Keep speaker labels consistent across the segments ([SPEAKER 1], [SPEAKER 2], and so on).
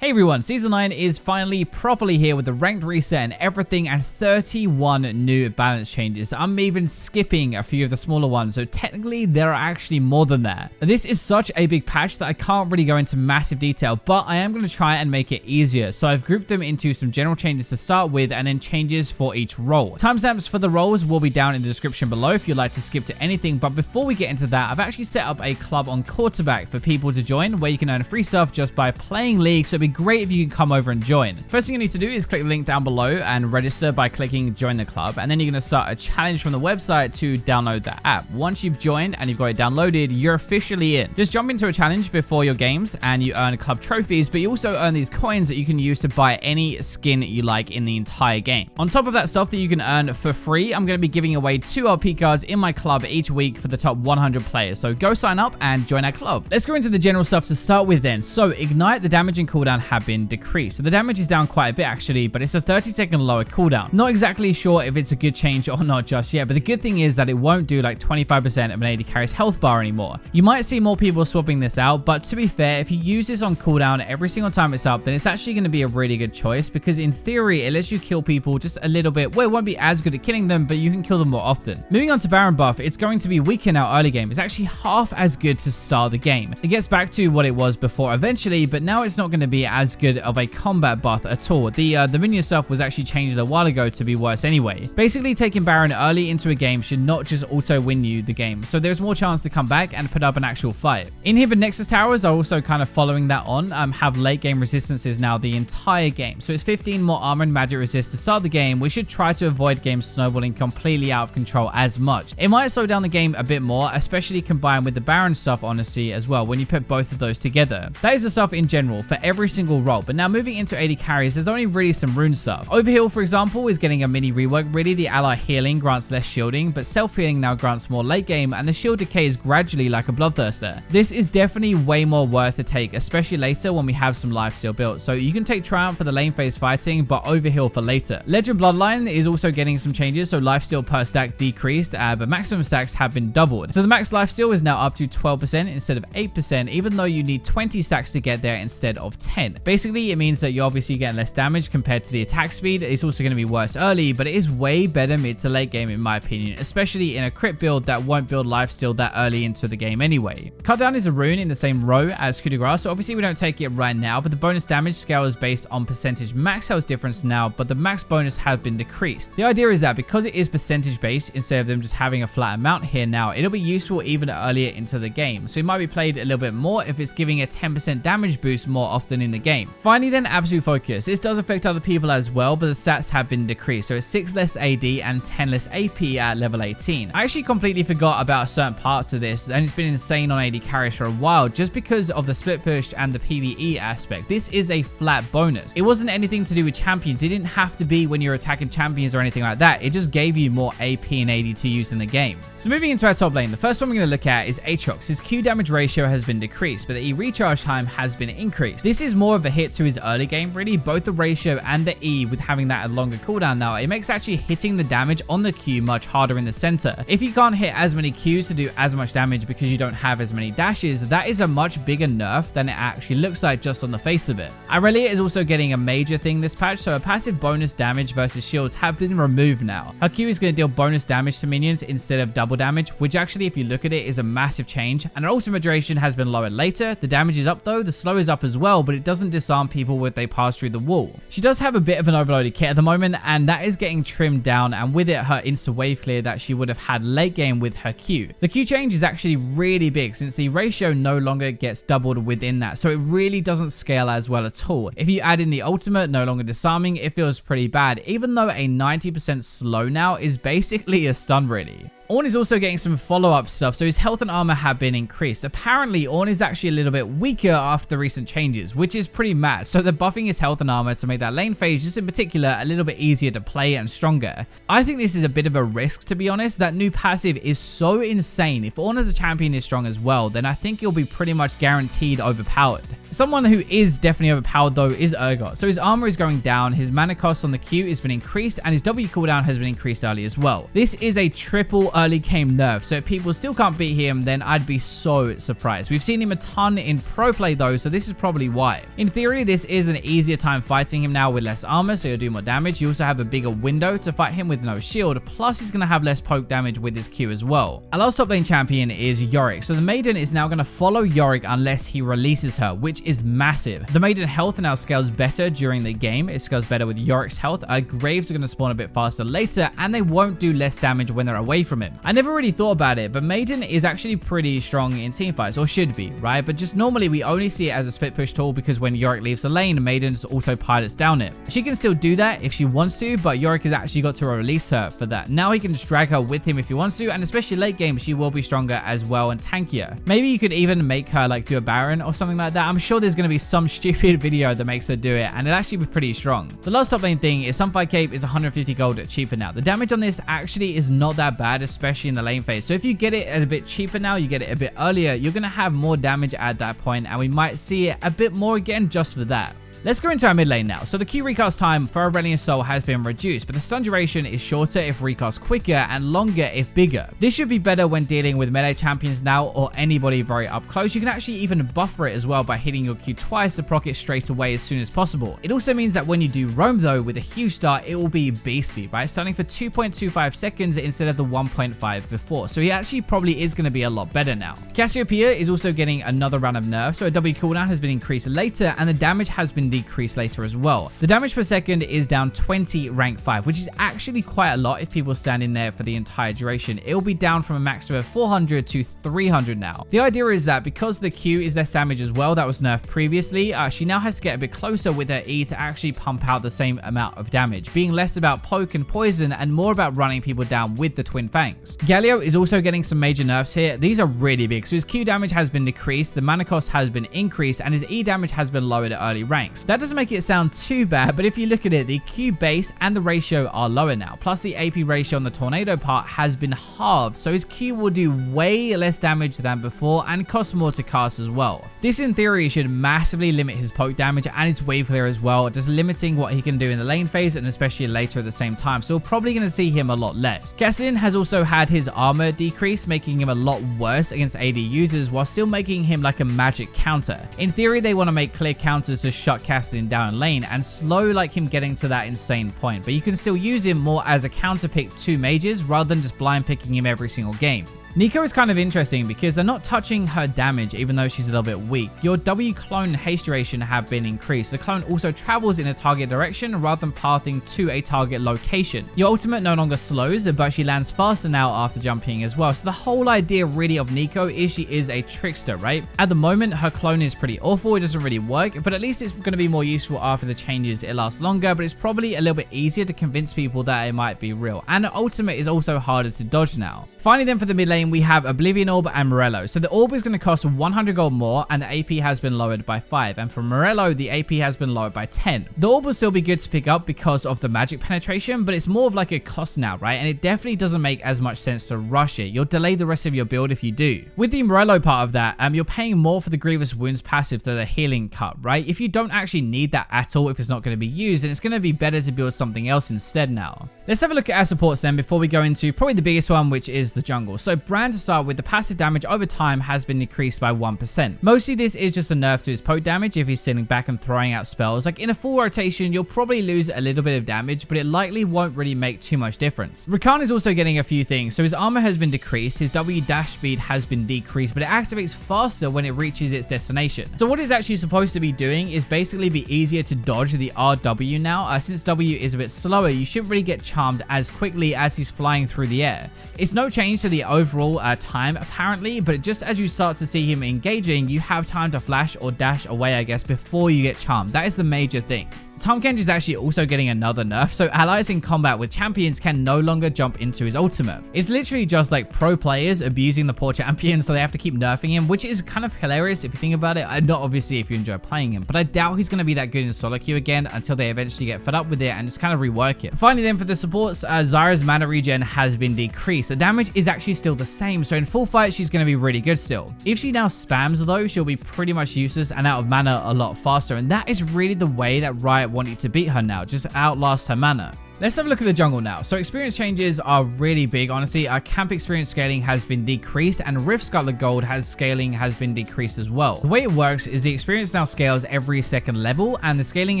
[SPEAKER 1] Hey everyone, Season 9 is finally properly here with the ranked reset and everything and 31 new balance changes. I'm even skipping a few of the smaller ones, so technically there are actually more than that. This is such a big patch that I can't really go into massive detail, but I am going to try and make it easier. So I've grouped them into some general changes to start with and then changes for each role. Timestamps for the roles will be down in the description below if you'd like to skip to anything, but before we get into that, I've actually set up a club on Quarterback for people to join where you can earn free stuff just by playing League, so it'd be great if you can come over and join. First thing you need to do is click the link down below and register by clicking join the club, and then you're going to start a challenge from the website to download the app. Once you've joined and you've got it downloaded, you're officially in. Just jump into a challenge before your games and you earn club trophies, but you also earn these coins that you can use to buy any skin you like in the entire game. On top of that stuff that you can earn for free, I'm going to be giving away 2 RP cards in my club each week for the top 100 players, so go sign up and join our club. Let's go into the general stuff to start with then. So Ignite, the damage and cooldown have been decreased. So the damage is down quite a bit actually, but it's a 30-second lower cooldown. Not exactly sure if it's a good change or not just yet, but the good thing is that it won't do like 25% of an AD carry's health bar anymore. You might see more people swapping this out, but to be fair, if you use this on cooldown every single time it's up, then it's actually going to be a really good choice because in theory, it lets you kill people just a little bit. Well, it won't be as good at killing them, but you can kill them more often. Moving on to Baron buff, it's going to be weaker now early game. It's actually half as good to start the game. It gets back to what it was before eventually, but now it's not going to be as good of a combat buff at all. The minion stuff was actually changed a while ago to be worse anyway. Basically, taking Baron early into a game should not just auto win you the game, so there's more chance to come back and put up an actual fight. Inhib and Nexus towers are also kind of following that on, have late game resistances now the entire game. So it's 15 more armor and magic resist to start the game. We should try to avoid games snowballing completely out of control as much. It might slow down the game a bit more, especially combined with the Baron stuff honestly as well when you put both of those together. That is the stuff in general for every single role, but now moving into AD carries, there's only really some rune stuff. Overheal, for example, is getting a mini rework. Really, the ally healing grants less shielding, but self-healing now grants more late game, and the shield decays gradually like a bloodthirster. This is definitely way more worth to take, especially later when we have some lifesteal built. So you can take Triumph for the lane phase fighting, but Overheal for later. Legend Bloodline is also getting some changes, so lifesteal per stack decreased, but maximum stacks have been doubled. So the max lifesteal is now up to 12% instead of 8%, even though you need 20 stacks to get there instead of 10. Basically, it means that you're obviously getting less damage compared to the attack speed. It's also going to be worse early, but it is way better mid to late game in my opinion, especially in a crit build that won't build lifesteal that early into the game anyway. Cutdown is a rune in the same row as coup de grace, so obviously we don't take it right now, but the bonus damage scale is based on percentage max health difference now, but the max bonus has been decreased. The idea is that because it is percentage based, instead of them just having a flat amount here now, it'll be useful even earlier into the game, so it might be played a little bit more if it's giving a 10% damage boost more often in the game. Finally then, absolute focus. This does affect other people as well, but the stats have been decreased, so it's 6 less AD and 10 less AP at level 18. I actually completely forgot about a certain part to this, and it's been insane on AD carries for a while just because of the split push and the PvE aspect. This is a flat bonus. It wasn't anything to do with champions. It didn't have to be when you're attacking champions or anything like that. It just gave you more AP and AD to use in the game. So moving into our top lane, the first one we're going to look at is Aatrox. His Q damage ratio has been decreased, but the E recharge time has been increased. This is more of a hit to his early game, really, both the ratio and the E with having that a longer cooldown now. It makes actually hitting the damage on the Q much harder in the center. If you can't hit as many Qs to do as much damage because you don't have as many dashes, that is a much bigger nerf than it actually looks like just on the face of it. Aurelia is also getting a major thing this patch, so her passive bonus damage versus shields have been removed now. Her Q is going to deal bonus damage to minions instead of double damage, which actually if you look at it is a massive change, and her ultimate duration has been lowered later. The damage is up though, the slow is up as well, but it doesn't disarm people when they pass through the wall. She does have a bit of an overloaded kit at the moment, and that is getting trimmed down, and with it her insta wave clear that she would have had late game with her Q. The Q change is actually really big since the ratio no longer gets doubled within that, so it really doesn't scale as well at all. If you add in the ultimate no longer disarming, it feels pretty bad, even though a 90% slow now is basically a stun really. Ornn is also getting some follow-up stuff, so his health and armor have been increased. Apparently, Ornn is actually a little bit weaker after the recent changes, which is pretty mad. So they're buffing his health and armor to make that lane phase, just in particular, a little bit easier to play and stronger. I think this is a bit of a risk, to be honest. That new passive is so insane. If Ornn as a champion is strong as well, then I think he'll be pretty much guaranteed overpowered. Someone who is definitely overpowered though is Urgot. So his armor is going down, his mana cost on the Q has been increased, and his W cooldown has been increased early as well. This is a triple early game nerf, so if people still can't beat him, then I'd be so surprised. We've seen him a ton in pro play though, so this is probably why. In theory, this is an easier time fighting him now with less armor, so you'll do more damage. You also have a bigger window to fight him with no shield, plus he's going to have less poke damage with his Q as well. Our last top lane champion is Yorick, so the Maiden is now going to follow Yorick unless he releases her, which is massive. The Maiden health now scales better during the game. It scales better with Yorick's health. Graves are going to spawn a bit faster later, and they won't do less damage when they're away from him. I never really thought about it, but Maiden is actually pretty strong in teamfights, or should be, right? But just normally we only see it as a split push tool because when Yorick leaves the lane, Maiden's also pilots down it. She can still do that if she wants to, but Yorick has actually got to release her for that. Now he can just drag her with him if he wants to, and especially late game, she will be stronger as well and tankier. Maybe you could even make her like do a Baron or something like that. I'm sure there's going to be some stupid video that makes her do it, and it'll actually be pretty strong. The last top lane thing is Sunfire Cape is 150 gold cheaper now. The damage on this actually is not that bad, especially in the lane phase. So if you get it a bit cheaper now, you get it a bit earlier, you're going to have more damage at that point, and we might see it a bit more again just for that. Let's go into our mid lane now. So the Q recast time for Aurelion Sol has been reduced, but the stun duration is shorter if recast quicker and longer if bigger. This should be better when dealing with melee champions now or anybody very up close. You can actually even buffer it as well by hitting your Q twice to proc it straight away as soon as possible. It also means that when you do roam though with a huge start, it will be beastly, right? Stunning for 2.25 seconds instead of the 1.5 before. So he actually probably is going to be a lot better now. Cassiopeia is also getting another round of nerfs, so a W cooldown has been increased later and the damage has been decrease later as well. The damage per second is down 20 rank 5, which is actually quite a lot if people stand in there for the entire duration. It will be down from a maximum of 400 to 300 now. The idea is that because the Q is less damage as well, that was nerfed previously, she now has to get a bit closer with her E to actually pump out the same amount of damage, being less about poke and poison and more about running people down with the Twin Fangs. Galio is also getting some major nerfs here. These are really big. So his Q damage has been decreased, the mana cost has been increased, and his E damage has been lowered at early ranks. That doesn't make it sound too bad, but if you look at it, the Q base and the ratio are lower now. Plus the AP ratio on the tornado part has been halved, so his Q will do way less damage than before and cost more to cast as well. This in theory should massively limit his poke damage and his wave clear as well, just limiting what he can do in the lane phase and especially later at the same time, so we're probably going to see him a lot less. Cassian has also had his armor decrease, making him a lot worse against AD users while still making him like a magic counter. In theory, they want to make clear counters to shut Cassian down lane and slow like him getting to that insane point, but you can still use him more as a counter pick to mages rather than just blind picking him every single game. Neeko is kind of interesting because they're not touching her damage even though she's a little bit weak. Your W clone and haste duration have been increased. The clone also travels in a target direction rather than pathing to a target location. Your ultimate no longer slows, but she lands faster now after jumping as well. So the whole idea really of Neeko is she is a trickster, right? At the moment, her clone is pretty awful. It doesn't really work, but at least it's going to be more useful after the changes. It lasts longer, but it's probably a little bit easier to convince people that it might be real. And the ultimate is also harder to dodge now. Finally then for the mid lane, we have Oblivion Orb and Morello. So the Orb is going to cost 100 gold more and the AP has been lowered by 5. And for Morello, the AP has been lowered by 10. The Orb will still be good to pick up because of the magic penetration, but it's more of like a cost now, right? And it definitely doesn't make as much sense to rush it. You'll delay the rest of your build if you do. With the Morello part of that, you're paying more for the Grievous Wounds passive than the healing cut, right? If you don't actually need that at all, if it's not going to be used, then it's going to be better to build something else instead now. Let's have a look at our supports then before we go into probably the biggest one, which is the jungle. So Brand to start with, the passive damage over time has been decreased by 1%. Mostly this is just a nerf to his poke damage if he's sitting back and throwing out spells. Like in a full rotation, you'll probably lose a little bit of damage, but it likely won't really make too much difference. Rakan is also getting a few things. So his armor has been decreased, his W dash speed has been decreased, but it activates faster when it reaches its destination. So what it's actually supposed to be doing is basically be easier to dodge the RW now. Since W is a bit slower, you shouldn't really get charmed as quickly as he's flying through the air. It's no change to the overall time apparently, but just as you start to see him engaging, you have time to flash or dash away, I guess, before you get charmed. That is the major thing. Tahm Kench is actually also getting another nerf, so allies in combat with champions can no longer jump into his ultimate. It's literally just like pro players abusing the poor champion, so they have to keep nerfing him, which is kind of hilarious if you think about it. Not obviously if you enjoy playing him, but I doubt he's going to be that good in solo queue again until they eventually get fed up with it and just kind of rework it. Finally then for the supports, Zyra's mana regen has been decreased. The damage is actually still the same, so in full fight she's going to be really good still. If she now spams though, she'll be pretty much useless and out of mana a lot faster, and that is really the way that Riot want you to beat her now, just outlast her mana. Let's have a look at the jungle now. So experience changes are really big, honestly. Our camp experience scaling has been decreased, and Rift Scarlet Gold scaling has been decreased as well. The way it works is the experience now scales every second level, and the scaling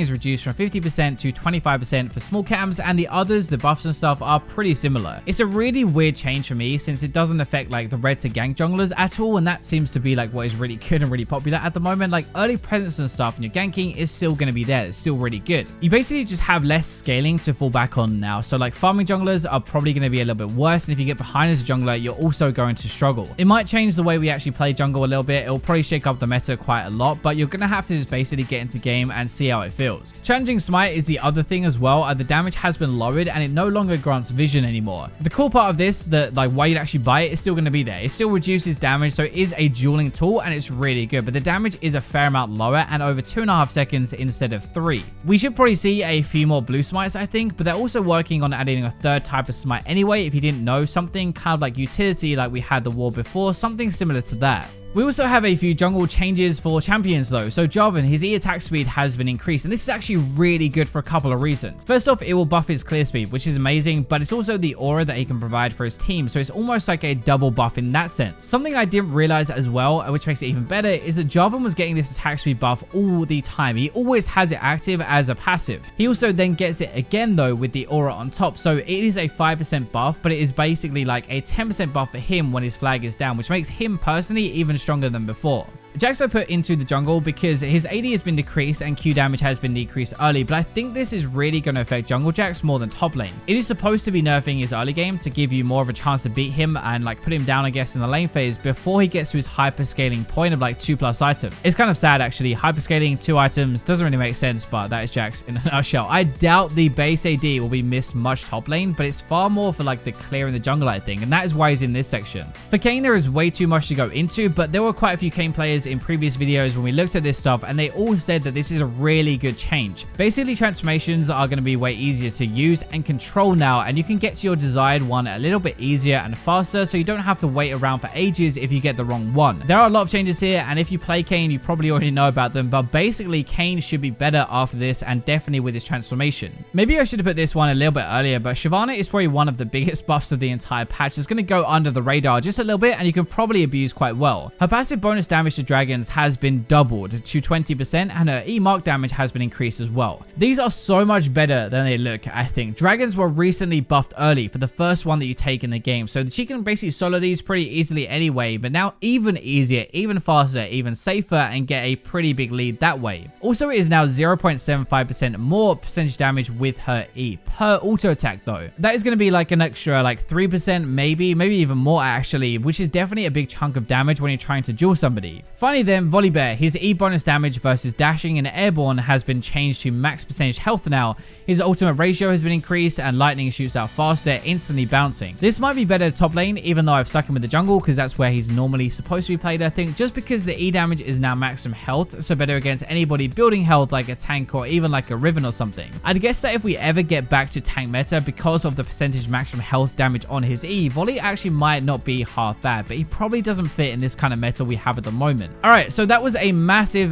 [SPEAKER 1] is reduced from 50% to 25% for small camps, and the others, the buffs and stuff, are pretty similar. It's a really weird change for me since it doesn't affect like the red to gank junglers at all, and that seems to be like what is really good and really popular at the moment. Like early presence and stuff and your ganking is still going to be there. It's still really good. You basically just have less scaling to fall back on now. So like farming junglers are probably going to be a little bit worse, and if you get behind as a jungler, you're also going to struggle. It might change the way we actually play jungle a little bit. It'll probably shake up the meta quite a lot, but you're going to have to just basically get into game and see how it feels. Challenging smite is the other thing as well. The damage has been lowered and it no longer grants vision anymore. The cool part of this, like why you'd actually buy it, is still going to be there. It still reduces damage, so it is a dueling tool and it's really good, but the damage is a fair amount lower and over 2.5 seconds instead of 3. We should probably see a few more blue smites, I think, but they're also working on adding a third type of smite anyway. If you didn't know, something kind of like utility like we had the war before, something similar to that. We also have a few jungle changes for champions though. So Jarvan, his E attack speed has been increased, and this is actually really good for a couple of reasons. First off, it will buff his clear speed, which is amazing, but it's also the aura that he can provide for his team, so it's almost like a double buff in that sense. Something I didn't realize as well, which makes it even better, is that Jarvan was getting this attack speed buff all the time. He always has it active as a passive. He also then gets it again though with the aura on top, so it is a 5% buff, but it is basically like a 10% buff for him when his flag is down, which makes him personally even stronger than before. Jax I put into the jungle because his AD has been decreased and Q damage has been decreased early, but I think this is really going to affect jungle Jax more than top lane. It is supposed to be nerfing his early game to give you more of a chance to beat him and like put him down, I guess, in the lane phase before he gets to his hyperscaling point of like 2+ items. It's kind of sad actually. Hyperscaling 2 items doesn't really make sense, but that is Jax in a nutshell. I doubt the base AD will be missed much top lane, but it's far more for like the clear in the jungle, I think, and that is why he's in this section. For Kayn, there is way too much to go into, but there were quite a few Kayn players in previous videos when we looked at this stuff, and they all said that this is a really good change. Basically, transformations are going to be way easier to use and control now, and you can get to your desired one a little bit easier and faster, so you don't have to wait around for ages if you get the wrong one. There are a lot of changes here, and if you play Kayn, you probably already know about them, but basically Kayn should be better after this, and definitely with his transformation. Maybe I should have put this one a little bit earlier, but Shyvana is probably one of the biggest buffs of the entire patch. It's going to go under the radar just a little bit, and you can probably abuse quite well. Her passive bonus damage to dragons has been doubled to 20%, and her E mark damage has been increased as well. These are so much better than they look, I think. Dragons were recently buffed early for the first one that you take in the game, so she can basically solo these pretty easily anyway, but now even easier, even faster, even safer, and get a pretty big lead that way. Also, it is now 0.75% more percentage damage with her E per auto attack though. That is going to be like an extra like 3%, maybe even more actually, which is definitely a big chunk of damage when you're trying to duel somebody. Finally then, Volibear. His E bonus damage versus dashing and airborne has been changed to max percentage health now. His ultimate ratio has been increased, and lightning shoots out faster, instantly bouncing. This might be better top lane, even though I've stuck him with the jungle because that's where he's normally supposed to be played, I think, just because the E damage is now maximum health, so better against anybody building health like a tank or even like a Riven or something. I'd guess that if we ever get back to tank meta because of the percentage maximum health damage on his E, Volley actually might not be half bad, but he probably doesn't fit in this kind of meta we have at the moment. Alright, so that was a massive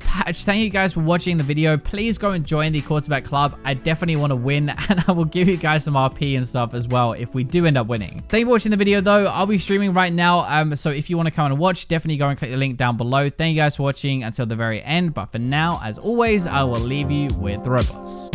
[SPEAKER 1] patch. Thank you guys for watching the video. Please go and join the quarterback club. I definitely want to win, and I will give you guys some RP and stuff as well if we do end up winning. Thank you for watching the video though. I'll be streaming right now, so if you want to come and watch, definitely go and click the link down below. Thank you guys for watching until the very end, but for now, as always, I will leave you with the robots.